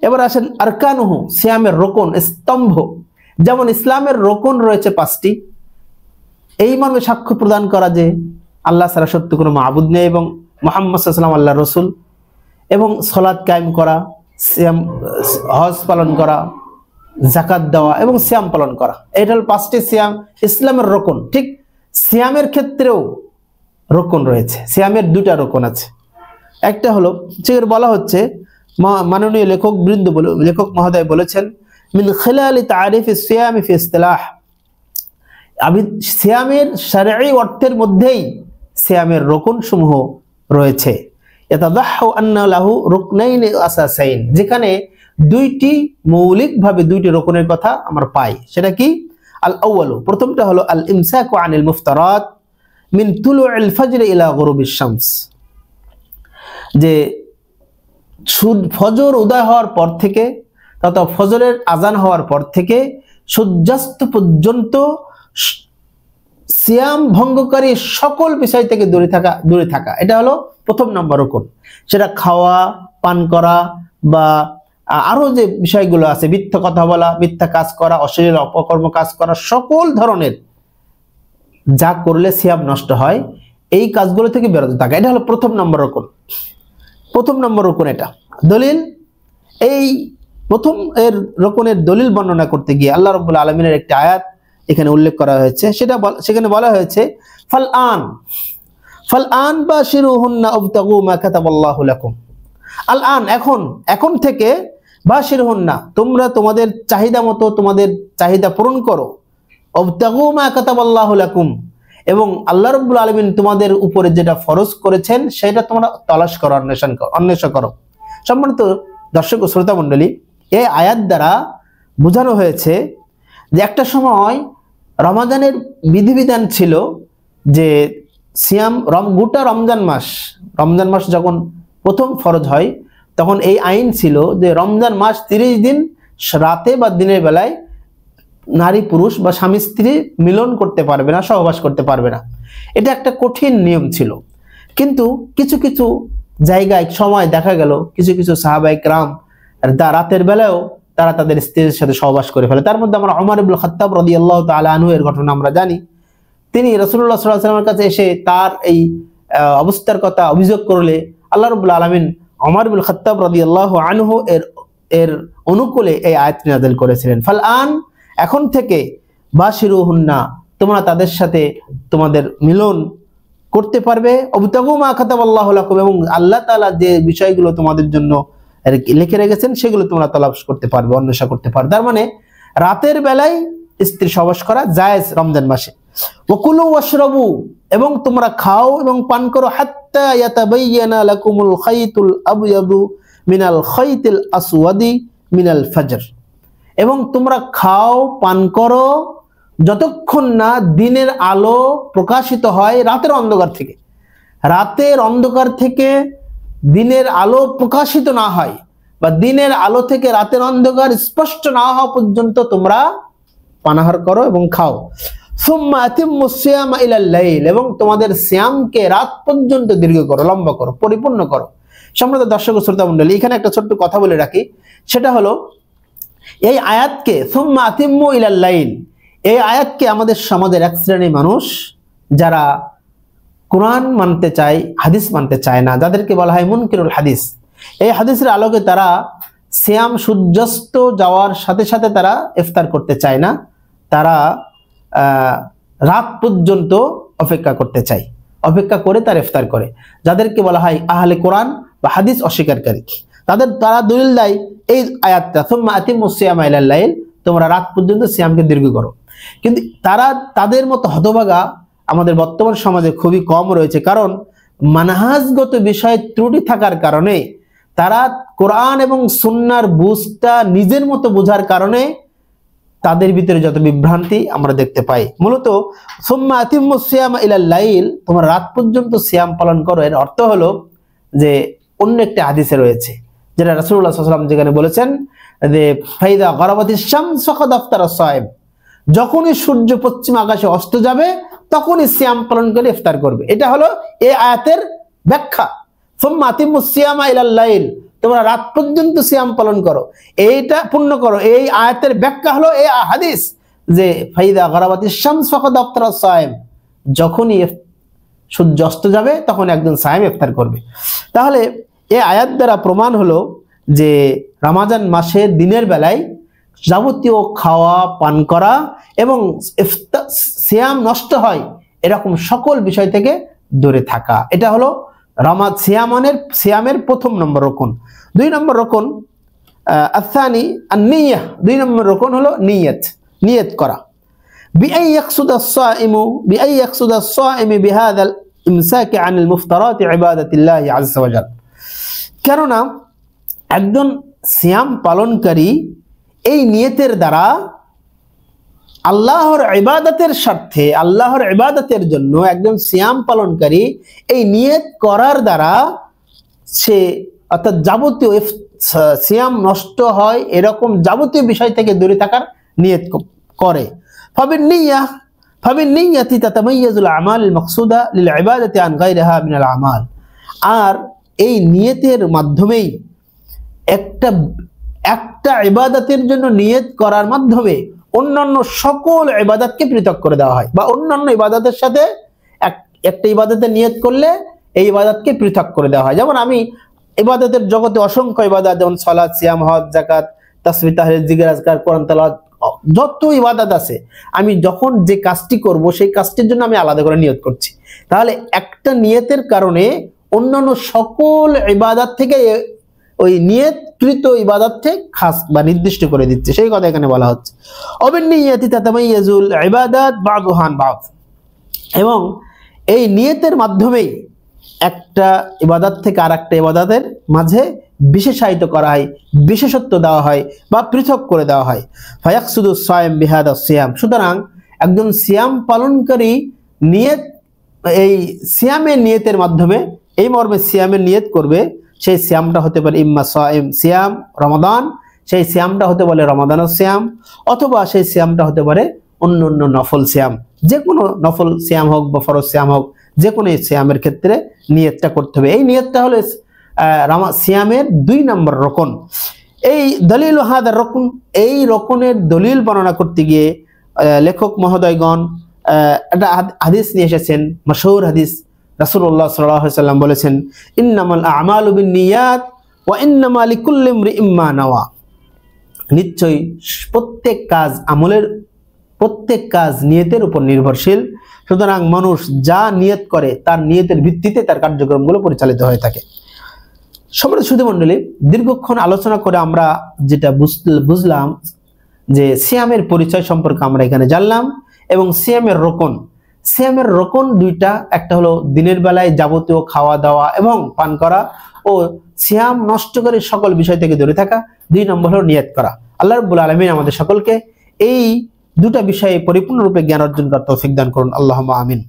এবার আসেন আরকানুহু, সিয়ামের রোকন, স্তম্ভ। যেমন ইসলামের রোকন রয়েছে 5টি। এই মর্মে সাক্ষ্য প্রদান করা যে আল্লাহ ছাড়া সত্য কোনো মাবুদ নেই এবং মুহাম্মদ সাল্লাল্লাহু আলাইহি ওয়াসাল্লাম আল্লাহর রাসূল, এবং সালাত কায়েম করা, সিয়াম, হজ পালন করা, যাকাত দেওয়া এবং সিয়াম পালন করা। এটা হল 5টি সিয়াম ইসলামের রোকন। ঠিক সিয়ামের ক্ষেত্রেও রোকন রয়েছে। সিয়ামের 2টা রোকন আছে। একটা হলো যে বলা হচ্ছে, মাননীয় লেখক মহোদয় বলেছেন, মিন খিলালি তারিফ সিয়াম ফি ইসতিলাহ, সিয়ামের শারঈ অর্থের মধ্যেই সিয়ামের রোকন সমূহ রয়েছে। ইয়াতাযাহহু আন্না লাহু রুকনাইন আসাসাইন, যেখানে 2টি মৌলিকভাবে 2টি রোকনের কথা আমরা পাই। সেটা কি? আল আউয়ালু, প্রথমটা হলো আল ইমসাকু আনিল মুফতারাত মিন তুলুইল ফজর ইলা গুরুবিশ শামস, যে ফজর উদয় হওয়ার পর থেকে তথা ফজরের আজান হওয়ার পর থেকে সূর্যাস্ত পর্যন্ত সিয়াম ভঙ্গকারী সকল বিষয় থেকে দূরে থাকা। এটা হলো প্রথম নম্বর রোকন। সেটা খাওয়া, পান করা বা আরো যে বিষয়গুলো আছে, মিথ্যা কথা বলা, মিথ্যা কাজ করা, অশ্লীল অপকর্ম কাজ করা, সকল ধরনের যা করলে সিয়াম নষ্ট হয় এই কাজগুলো থেকে বিরত থাকা। এটা হলো প্রথম নম্বর রোকন। প্রথম নম্বর রোকন এটা। দলিল, এই প্রথম এর রোকনের দলিল বর্ণনা করতে গিয়ে আল্লাহ রাব্বুল আলামিনের একটি আয়াত এখানে উল্লেখ করা হয়েছে। সেখানে বলা হয়েছে, ফালআন বাশিরুহুন্না ওয়াবতাগু মা কাতাবাল্লাহু লাকুম। আলআন, এখন থেকে, বাশিরুহুন্না, তোমরা তোমাদের চাহিদা মতো তোমাদের চাহিদা পূরণ করো, ওয়াবতাগু মা কাতাবাল্লাহু লাকুম, এবং আল্লাহ রাব্বুল আলামিন তোমাদের উপরে যেটা ফরজ করেছেন সেটা তোমরা তালাশ করো, অন্বেষণ করো। সম্মানিত দর্শক ও শ্রোতা মণ্ডলী, এই আয়াত দ্বারা বোঝানো হয়েছে যে একটা সময় রমাদানের বিধিবিধান ছিল যে সিয়াম, গোটা রমজান মাস যখন প্রথম ফরজ হয় তখন এই আইন ছিল যে রমজান মাস 30 দিন রাতে বা দিনের বেলায় নারী পুরুষ বা স্বামী স্ত্রী মিলন করতে পারবে না, সহবাস করতে পারবে না। এটা একটা কঠিন নিয়ম ছিল। কিন্তু কিছু কিছু জায়গায় সময় দেখা গেল কিছু সাহাবায়ে কেরাম রাতের বেলায়ও তারা তাদের স্ত্রীর সাথে সহবাস করে ফেলে। তার মধ্যে আমরা ওমর ইবনে খাত্তাব রাদিয়াল্লাহু তাআলা আনহু এর ঘটনা আমরা জানি। তিনি রাসূলুল্লাহ সাল্লাল্লাহু আলাইহি ওয়াসাল্লামের কাছে এসে তার এই অবস্থার কথা অভিযোগ করলে আল্লাহ রাব্বুল আলামিন ওমর ইবনে খাত্তাব রাদিয়াল্লাহু আনহু এর অনুকূলে এই আয়াত নাযিল করেছিলেন। ফালআন, এখন থেকে, বাশিরুহুন্না, তোমরা তাদের সাথে তোমাদের মিলন করতে পারবে, ওয়াবতাগু মা কাতাবাল্লাহু লাকুম, এবং আল্লাহ তাআলা যে বিষয়গুলো তোমাদের জন্য লিখে রেখেছেন সেগুলো তোমরা তালাশ করতে পারবে, অন্বেষণ করতে পারবে। তার মানে রাতের বেলায় স্ত্রী সহবাস করা জায়েজ রমজান মাসে। ওয়াকুলু ওয়াশরাবু, এবং তোমরা খাও এবং পান করো, হাত্তা ইয়াতাবায়্যানা লাকুমুল খাইতুল আবয়াদু মিনাল খাইতিল আসওয়াদি মিনাল ফজর, এবং তোমরা খাও পান করো যতক্ষণ না দিনের আলো প্রকাশিত হয় রাতের অন্ধকার থেকে। রাতের অন্ধকার থেকে দিনের আলো প্রকাশিত না হয় বা দিনের আলো থেকে রাতের অন্ধকার স্পষ্ট না হওয়া পর্যন্ত তোমরা পানাহার করো এবং খাও। সুম্মা আতিম্মুস সিয়ামা ইলাল লাইল, এবং তোমাদের সিয়ামকে রাত পর্যন্ত দীর্ঘ করো, লম্বা করো, পরিপূর্ণ করো। সম্মানিত দর্শক ও শ্রোতা মণ্ডলী, এখানে একটা ছোট্ট কথা বলে রাখি। সেটা হলো এই আয়াতকে, সুম্মা আতিম্মু ইলাল লাইল, এই আয়াতকে আমাদের সমাজের এক শ্রেণীর মানুষ যারা কোরআন মানতে চায়, হাদিস মানতে চায় না, যাদেরকে বলা হয় মুনকিরুল হাদিস, এই হাদিসের আলোকে তারা সিয়াম সূর্যাস্ত যাওয়ার সাথে সাথে তারা ইফতার করতে চায় না, তারা রাত পর্যন্ত অপেক্ষা করতে চায়, অপেক্ষা করে তারা ইফতার করে। যাদেরকে বলা হয় আহলে কোরআন বা হাদিস অস্বীকারী, তারা দলিল দেয় এই আয়াতটা, সুম্মা আতিম্মুস সিয়ামা ইলাল লাইল, তোমরা রাত পর্যন্ত সিয়ামকে দীর্ঘ করো। কিন্তু তাদের মতো হতভাগা আমাদের বর্তমান সমাজে খুবই কম রয়েছে, কারণ মানহাজগত বিষয়ে ত্রুটি থাকার কারণে তারা কোরআন এবং সুন্নাহর বুঝটা নিজের মতো বোঝার কারণে তাদের ভিতরে যত বিভ্রান্তি আমরা দেখতে পাই। মূলত সুম্মা আতিম্মুস সিয়ামা ইলাল লাইল, তোমরা রাত পর্যন্ত সিয়াম পালন করো, এর অর্থ হলো যে অন্য একটা হাদিসে রয়েছে যেটা রাসূলুল্লাহ সাল্লাল্লাহু আলাইহি ওয়াসাল্লাম যেখানে বলেছেন যে ফাইদা গারাবাতিশ শামস ফাকাদ আফতারা সায়েম, যখনই সূর্য পশ্চিম আকাশে অস্ত যাবে তখনই সিয়াম পালন করে ইফতার করবে। এটা হলো এই আয়াতের ব্যাখ্যা। সুম্মা আতিম্মুস সিয়ামা ইলাল লাইল, তোমরা রাত পর্যন্ত সিয়াম পালন করো, এইটা পূর্ণ করো। এই আয়াতের ব্যাখ্যা হলো এই হাদিস যে ফাইদা গরাবাতিশ শামস ফাকাদ আফতারা সায়েম, যখনই সূর্য অস্ত যাবে তখন একজন সায়েম ইফতার করবে। তাহলে এই আয়াত দ্বারা প্রমাণ হলো যে রমজান মাসে দিনের বেলায় যাবতীয় খাওয়া পান করা এবং সিয়াম নষ্ট হয় এরকম সকল বিষয় থেকে দূরে থাকা, এটা হলো সিয়ামের প্রথম নম্বর রকন। 2 নম্বর রকন আসানি আন-নিয়াহ, 2 নম্বর রকন হলো নিয়ত করা। বিআই ইয়াকসুদ আস-সাইম বিহাযা আল-ইমসাক আন আল-মুফতারাত ইবাদাতিল্লাহ আযজা ওয়া জাল। কেননা একজন সিয়াম পালনকারী এই নিয়তের দ্বারা আল্লাহর ইবাদতের স্বার্থে, আল্লাহর ইবাদতের জন্য একজন সিয়াম পালনকারী এই নিয়ত করার দ্বারা সে অর্থাৎ যাবতীয় সিয়াম নষ্ট হয় এরকম যাবতীয় বিষয় থেকে দূরে থাকার নিয়ত করে। ফাবিন-নিয়াতি তাতামাইয়াজুল আমাল আল-মাকসুদা লিল ইবাদাতি আন গায়রিহা মিনাল আমাল। আর এই নিয়তের মাধ্যমেই একটা ইবাদতের জন্য নিয়ত করার মাধ্যমে অন্যান্য সকল ইবাদতকে পৃথক করে দেওয়া হয়, বা অন্যান্য ইবাদতের সাথে একটা ইবাদতের নিয়ত করলে এই ইবাদতকে পৃথক করে দেওয়া হয়। যেমন আমি ইবাদতের জগতে অসংখ্য ইবাদত, যেমন সালাত, সিয়াম, হজ, যাকাত, তাসবিহ, তাহলিল, জিকির, আজকার, কোরআন তেলাওয়াত, যত ইবাদত আছে, আমি যখন যে কাজটি করব সেই কাজটির জন্য আমি আলাদা করে নিয়ত করছি। তাহলে একটা নিয়তের কারণে অন্যান্য সকল ইবাদত থেকে ওই নিয়তকৃত ইবাদতকে খাস বা নির্দিষ্ট করে দিচ্ছে, সেই কথা এখানে বলা হচ্ছে। অবিন্নিয়াতি তাতামাইয়াজুল ইবাদাত বা'দুহা আন বা'দ। এবং এই নিয়তের মাধ্যমেই একটা ইবাদত থেকে আরেকটা ইবাদতের মাঝে বিশেষায়িত করা হয়, বিশেষত্ব দেওয়া হয় বা পৃথক করে দেওয়া হয়। ফায়াকসুদুস সায়েম বিহাদা সিয়াম। সুতরাং একজন সিয়াম পালনকারী নিয়ত, এই সিয়ামের নিয়তের মাধ্যমে এই মর্মে সিয়ামের নিয়ত করবে, সেই সিয়ামটা হতে পারে ইম্মা সিয়াম রমাদান, সেই সিয়ামটা হতে পারে রমাদানের সিয়াম, অথবা সেই সিয়ামটা হতে পারে অন্য অন্য নফল সিয়াম, যে কোনো নফল সিয়াম হোক বা ফরজ সিয়াম হোক, যে কোনো সিয়ামের ক্ষেত্রে নিয়তটা করতে হবে। এই নিয়তটা হলো সিয়ামের 2 নম্বর রকন। এই দলিল হাদার রকন, এই রকনের দলিল বর্ণনা করতে গিয়ে লেখক মহোদয়গণ একটা হাদিস নিয়ে এসেছেন, মাশহুর হাদিস। রাসূলুল্লাহ সাল্লাল্লাহু আলাইহি ওয়াসাল্লাম বলেছেন, ইন্নামাল আ'মালু বিন্নিয়াত ওয়া ইন্নামা লিকুল্লি ইমরিইম মা নাওয়া। নিশ্চয়ই প্রত্যেক কাজ নিয়তের উপর নির্ভরশীল। সুতরাং মানুষ যা নিয়ত করে তার নিয়তের ভিত্তিতে তার কার্যক্রমগুলো পরিচালিত হয়ে থাকে। সম্মানিত সুধীমণ্ডলী, দীর্ঘক্ষণ আলোচনা করে আমরা যেটা বুঝলাম যে সিয়ামের পরিচয় সম্পর্কে আমরা এখানে জানলাম, এবং সিয়ামের রকন 2টা, একটা হলো দিনের বেলায় যাবতীয় খাওয়া দাওয়া এবং পান করা ও সিয়াম নষ্টকারী সকল বিষয় থেকে দূরে থাকা, 2 নম্বর হলো নিয়ত করা। আল্লাহ রাব্বুল আলামিন আমাদের সকলকে এই 2টা বিষয়ে পরিপূর্ণরূপে জ্ঞান অর্জন করার তৌফিক দান করুন। আল্লাহুম্মা আমিন।